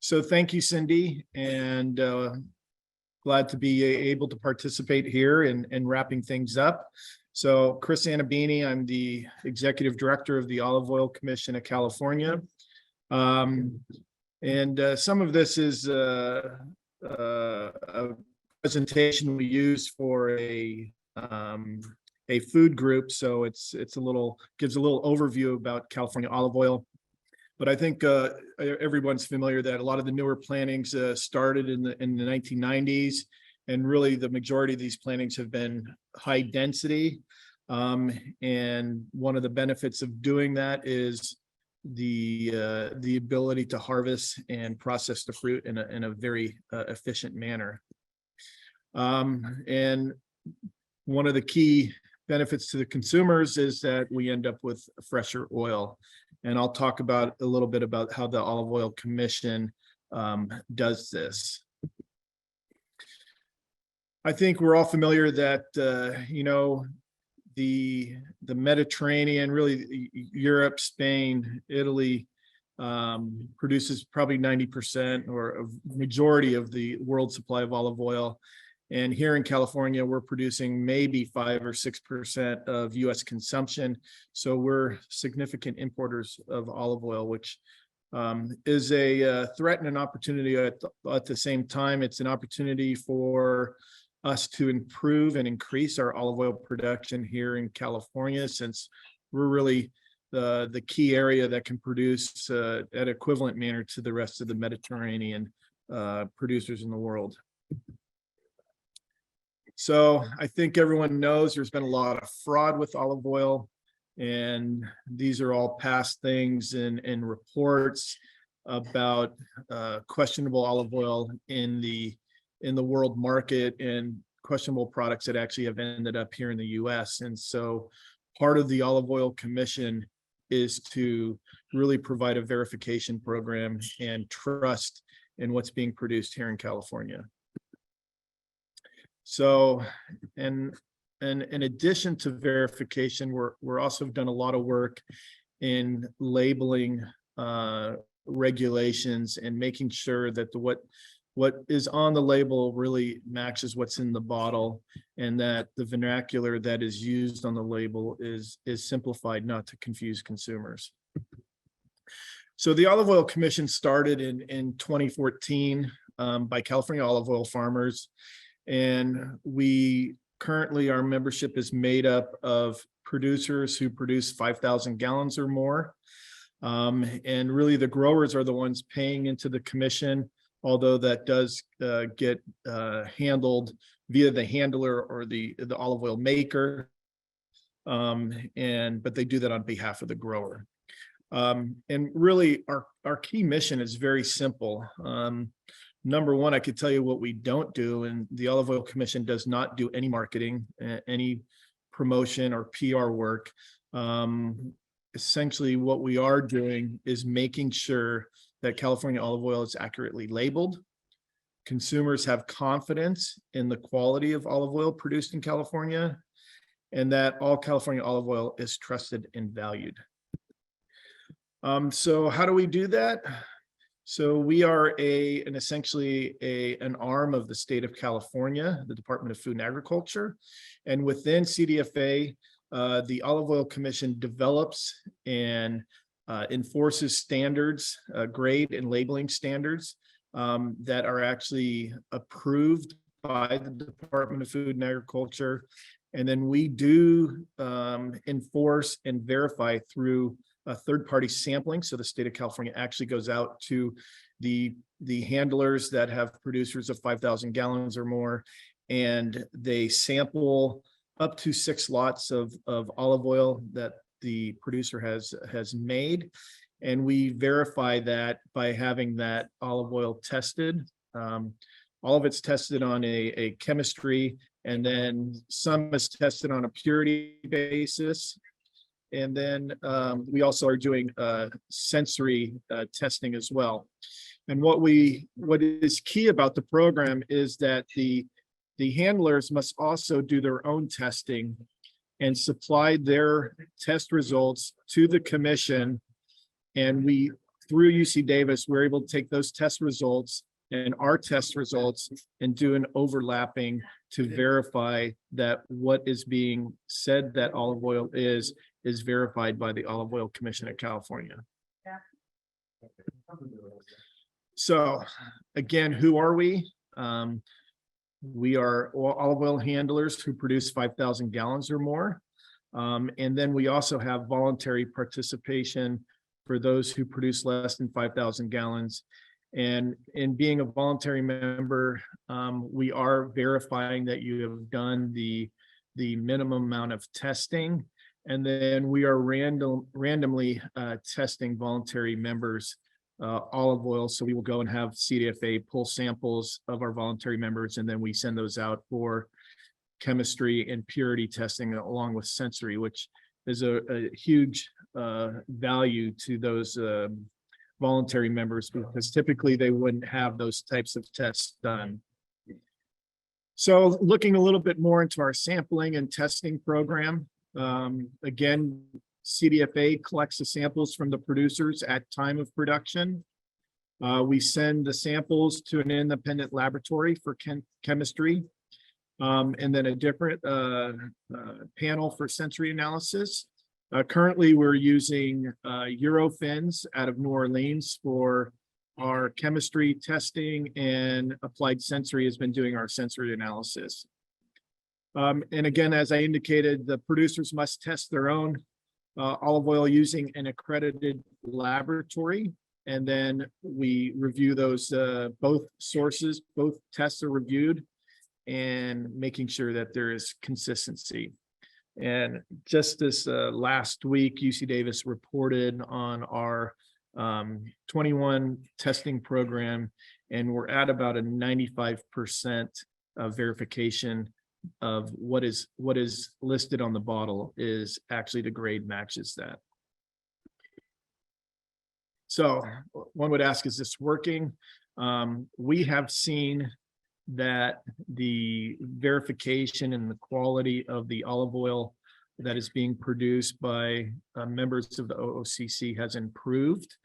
So thank you, Cindy, and glad to be able to participate here in wrapping things up. So Chris Zanobini, I'm the Executive Director of the Olive Oil Commission of California. Some of this is a presentation we use for a food group. So it's a little, gives a little overview about California olive oil. But I think everyone's familiar that a lot of the newer plantings started in the 1990s, and really the majority of these plantings have been high density. And one of the benefits of doing that is the ability to harvest and process the fruit in a very efficient manner. And one of the key benefits to the consumers is that we end up with fresher oil. And I'll talk about a little bit about how the Olive Oil Commission does this. I think we're all familiar that, the Mediterranean, really Europe, Spain, Italy, produces probably 90% or a majority of the world supply of olive oil. And here in California, we're producing maybe 5 or 6% of US consumption. So we're significant importers of olive oil, which is a threat and an opportunity at the same time. It's an opportunity for us to improve and increase our olive oil production here in California, since we're really the key area that can produce at equivalent manner to the rest of the Mediterranean producers in the world. So I think everyone knows there's been a lot of fraud with olive oil, and these are all past things and reports about questionable olive oil in the world market, and questionable products that actually have ended up here in the US. And so part of the Olive Oil Commission is to really provide a verification program and trust in what's being produced here in California. So, and in addition to verification, we're also done a lot of work in labeling regulations and making sure that what is on the label really matches what's in the bottle, and that the vernacular that is used on the label is simplified, not to confuse consumers. So the Olive Oil Commission started in 2014 by California olive oil farmers. And we currently, our membership is made up of producers who produce 5,000 gallons or more. And really the growers are the ones paying into the commission, although that does get handled via the handler or the olive oil maker. But they do that on behalf of the grower. And really our key mission is very simple. Number one, I could tell you what we don't do, and the Olive Oil Commission does not do any marketing, any promotion or PR work. Essentially, what we are doing is making sure that California olive oil is accurately labeled. Consumers have confidence in the quality of olive oil produced in California, and that all California olive oil is trusted and valued. So how do we do that? So we are essentially an arm of the state of California, the Department of Food and Agriculture. And within CDFA, the Olive Oil Commission develops and enforces standards, grade and labeling standards that are actually approved by the Department of Food and Agriculture. And then we do enforce and verify through third-party sampling. So the state of California actually goes out to the handlers that have producers of 5,000 gallons or more, and they sample up to 6 lots of olive oil that the producer has made. And we verify that by having that olive oil tested. All of it's tested on a chemistry, and then some is tested on a purity basis. And then we also are doing sensory testing as well. And what is key about the program is that the handlers must also do their own testing and supply their test results to the commission. And we through UC Davis, we're able to take those test results and our test results and do an overlapping to verify that what is being said that olive oil is verified by the Olive Oil Commission of California. So again, who are we? We are olive oil handlers who produce 5,000 gallons or more. And then we also have voluntary participation for those who produce less than 5,000 gallons. And in being a voluntary member, we are verifying that you have done the minimum amount of testing. And then we are randomly testing voluntary members olive oil. So we will go and have CDFA pull samples of our voluntary members, and then we send those out for chemistry and purity testing along with sensory, which is a huge value to those voluntary members, because typically they wouldn't have those types of tests done. So looking a little bit more into our sampling and testing program, again, CDFA collects the samples from the producers at time of production. We send the samples to an independent laboratory for chemistry, and then a different panel for sensory analysis. Currently, we're using Eurofins out of New Orleans for our chemistry testing, and Applied Sensory has been doing our sensory analysis. And again, as I indicated, the producers must test their own olive oil using an accredited laboratory, and then we review those both sources, both tests are reviewed, and making sure that there is consistency. And just this last week, UC Davis reported on our 21 testing program, and we're at about a 95% verification of what is listed on the bottle is actually the grade matches that. So one would ask, is this working? We have seen that the verification and the quality of the olive oil that is being produced by members of the UCCE has improved.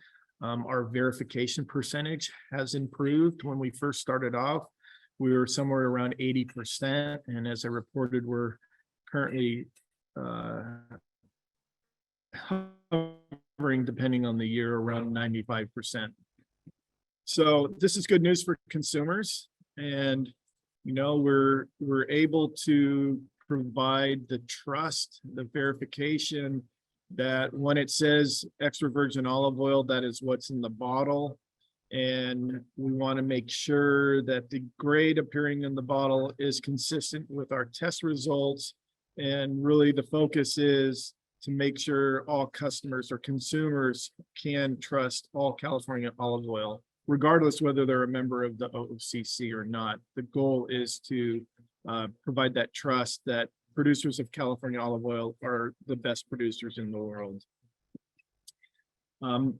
Our verification percentage has improved. When we first started off, we were somewhere around 80%. And as I reported, we're currently hovering, depending on the year, around 95%. So this is good news for consumers. And, you know, we're able to provide the trust, the verification that when it says extra virgin olive oil, that is what's in the bottle. And we want to make sure that the grade appearing in the bottle is consistent with our test results. And really the focus is to make sure all customers or consumers can trust all California olive oil, regardless whether they're a member of the UCCE or not. The goal is to provide that trust that producers of California olive oil are the best producers in the world.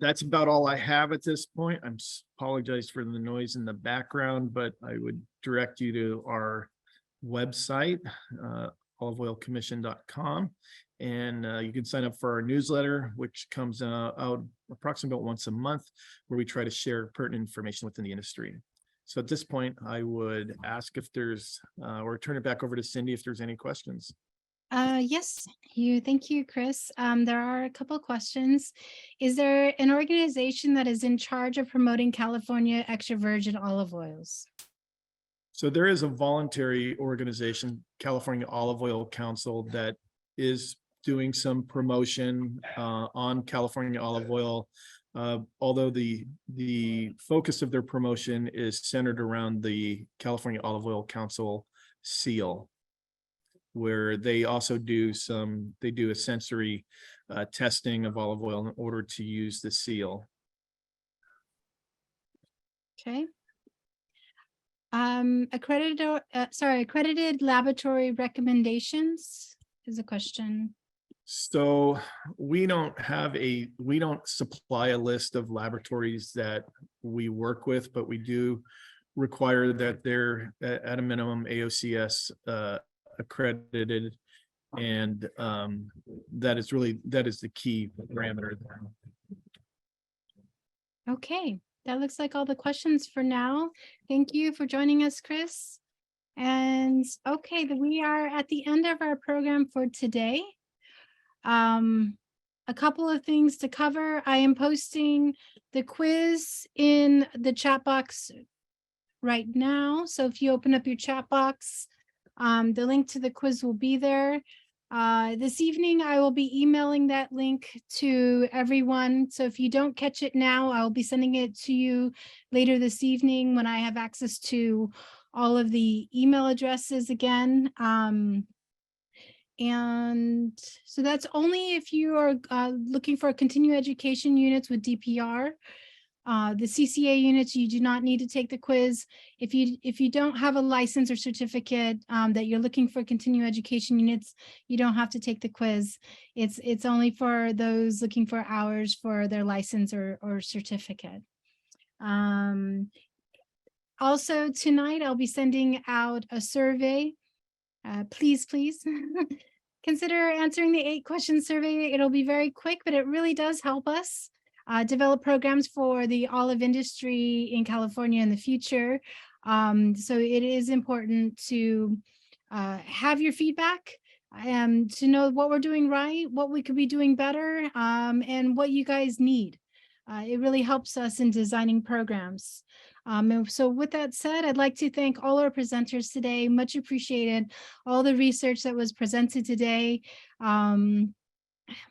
That's about all I have at this point. I apologize for the noise in the background, but I would direct you to our website, oliveoilcommission.com. And you can sign up for our newsletter, which comes out approximately about once a month, where we try to share pertinent information within the industry. So at this point, I would ask if there's, or turn it back over to Cindy if there's any questions. Yes, thank you, Chris. There are a couple of questions. Is there an organization that is in charge of promoting California extra virgin olive oils? So there is a voluntary organization, California Olive Oil Council, that is doing some promotion on California olive oil. Although the focus of their promotion is centered around the California Olive Oil Council seal, where they also do a sensory testing of olive oil in order to use the seal. Okay. Accredited laboratory recommendations is a question. So we don't supply a list of laboratories that we work with, but we do require that they're at a minimum AOCS accredited, and that is the key parameter there. Okay, that looks like all the questions for now. Thank you for joining us, Chris. And okay, we are at the end of our program for today. A couple of things to cover. I am posting the quiz in the chat box right now. So if you open up your chat box, the link to the quiz will be there. This evening, I will be emailing that link to everyone. So if you don't catch it now, I'll be sending it to you later this evening when I have access to all of the email addresses again. And so that's only if you are looking for continuing education units with DPR. The CCA units, you do not need to take the quiz. If you don't have a license or certificate that you're looking for continuing education units, you don't have to take the quiz. It's only for those looking for hours for their license or certificate. Also tonight, I'll be sending out a survey. Please consider answering the 8-question survey. It'll be very quick, but it really does help us develop programs for the olive industry in California in the future. So it is important to have your feedback to know what we're doing right, what we could be doing better, and what you guys need. It really helps us in designing programs. And so with that said, I'd like to thank all our presenters today. Much appreciated. All the research that was presented today.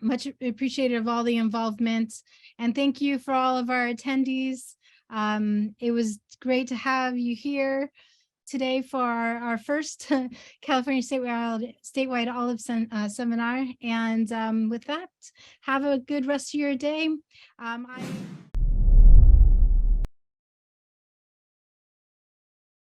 Much appreciated of all the involvement. And thank you for all of our attendees. It was great to have you here today for our first California statewide olive seminar. And with that, have a good rest of your day.